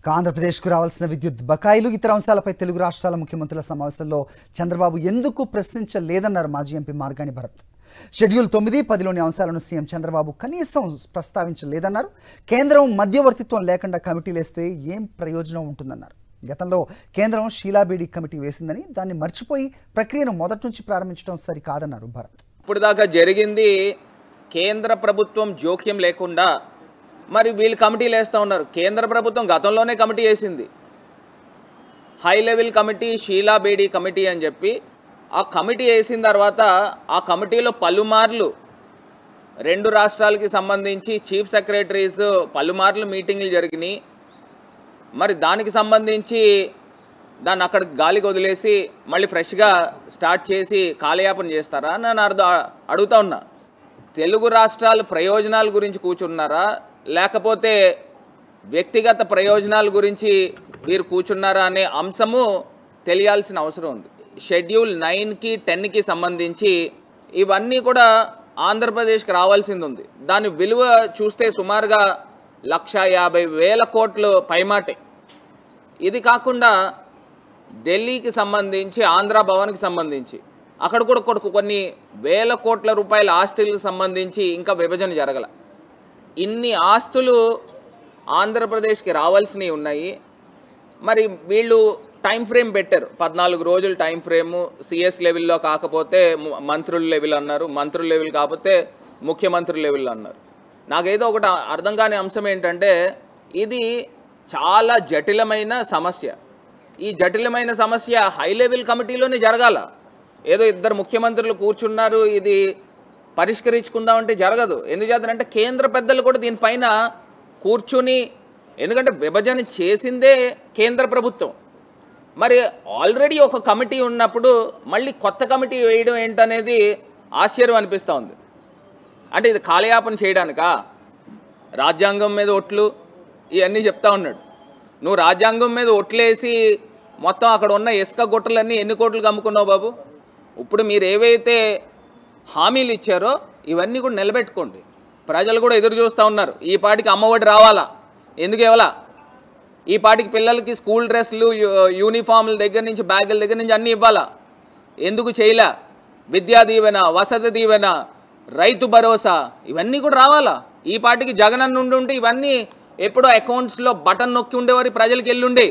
ఆంధ్రప్రదేశ్కు రావాల్సిన విద్యుత్ బకాయిలు ఇతర అంశాలపై తెలుగు రాష్ట్రాల ముఖ్యమంత్రుల సమావేశంలో చంద్రబాబు ఎందుకు ప్రశ్నించలేదన్నారు మాజీ ఎంపీ మార్గాని భరత్. షెడ్యూల్ 9, 10లోని అంశాలను సీఎం చంద్రబాబు కనీసం ప్రస్తావించలేదన్నారు. కేంద్రం మధ్యవర్తిత్వం లేకుండా కమిటీలేస్తే ఏం ప్రయోజనం ఉంటుందన్నారు. గతంలో కేంద్రం షీలాబేడి కమిటీ వేసిందని దాన్ని మర్చిపోయి ప్రక్రియను మొదటి నుంచి ప్రారంభించడం సరికాదన్నారు భరత్. ఇప్పుడు దాకా జరిగింది కేంద్ర ప్రభుత్వం జోక్యం లేకుండా మరి వీళ్ళు కమిటీలు వేస్తూ ఉన్నారు. కేంద్ర ప్రభుత్వం గతంలోనే కమిటీ వేసింది, హై లెవెల్ కమిటీ, షీలాబేడి కమిటీ అని చెప్పి. ఆ కమిటీ వేసిన తర్వాత ఆ కమిటీలో పలుమార్లు రెండు రాష్ట్రాలకి సంబంధించి చీఫ్ సెక్రటరీస్ పలుమార్లు మీటింగ్లు జరిగినాయి. మరి దానికి సంబంధించి దాన్ని అక్కడ గాలికి వదిలేసి మళ్ళీ ఫ్రెష్గా స్టార్ట్ చేసి కాలయాపన చేస్తారా అని నేను అడుగుతా ఉన్నా. తెలుగు రాష్ట్రాల ప్రయోజనాల గురించి కూర్చున్నారా, లేకపోతే వ్యక్తిగత ప్రయోజనాల గురించి వీరు కూర్చున్నారా అనే అంశము తెలియాల్సిన అవసరం ఉంది. షెడ్యూల్ 9కి 10కి సంబంధించి ఇవన్నీ కూడా ఆంధ్రప్రదేశ్కి రావాల్సింది ఉంది. దాని విలువ చూస్తే సుమారుగా 1,50,000 కోట్లు పైమాటే. ఇది కాకుండా ఢిల్లీకి సంబంధించి, ఆంధ్ర భవన్కి సంబంధించి అక్కడ కూడా కొన్ని వేల కోట్ల రూపాయల ఆస్తులకు సంబంధించి ఇంకా విభజన జరగల. ఇన్ని ఆస్తులు ఆంధ్రప్రదేశ్కి రావాల్సినవి ఉన్నాయి. మరి వీళ్ళు టైం ఫ్రేమ్ పెట్టారు, 14 రోజులు టైం ఫ్రేము. సిఎస్ లెవెల్లో కాకపోతే మంత్రుల లెవెల్ అన్నారు, మంత్రుల లెవెల్ కాకపోతే ముఖ్యమంత్రుల లెవెల్ అన్నారు. నాకేదో ఒకటి అర్థం కాని అంశం ఏంటంటే, ఇది చాలా జటిలమైన సమస్య. ఈ జటిలమైన సమస్య హై లెవెల్ కమిటీలోనే జరగాల. ఏదో ఇద్దరు ముఖ్యమంత్రులు కూర్చున్నారు ఇది పరిష్కరించుకుందామంటే జరగదు. ఎందుచేతనంటే కేంద్ర పెద్దలు కూడా దీనిపైన కూర్చుని, ఎందుకంటే విభజన చేసిందే కేంద్ర ప్రభుత్వం. మరి ఆల్రెడీ ఒక కమిటీ ఉన్నప్పుడు మళ్ళీ కొత్త కమిటీ వేయడం ఏంటనేది ఆశ్చర్యం అనిపిస్తూ ఉంది. అంటే ఇది కాలయాపన చేయడానికా? రాజ్యాంగం మీద ఒట్లు ఇవన్నీ చెప్తా ఉన్నాడు. నువ్వు రాజ్యాంగం మీద ఒట్లేసి మొత్తం అక్కడ ఉన్న ఇసుక గుట్టలన్నీ ఎన్ని కోట్లకు అమ్ముకున్నావు బాబు? ఇప్పుడు మీరు ఏవైతే హామీలు ఇచ్చారో ఇవన్నీ కూడా నిలబెట్టుకోండి. ప్రజలు కూడా ఎదురు చూస్తూ ఉన్నారు. ఈ పాటికి అమ్మఒడి రావాలా, ఎందుకు ఇవ్వాలా? ఈ పాటికి పిల్లలకి స్కూల్ డ్రెస్లు, యూనిఫామ్ల దగ్గర నుంచి బ్యాగుల దగ్గర నుంచి అన్నీ ఇవ్వాలా, ఎందుకు చేయలే? విద్యా దీవెన, వసతి దీవెన, రైతు భరోసా ఇవన్నీ కూడా రావాలా? ఈ పాటికి జగనన్న ఉండి ఉంటే ఇవన్నీ ఎప్పుడో అకౌంట్స్లో బటన్ నొక్కి ఉండేవారు, ప్రజలకు వెళ్ళుండే.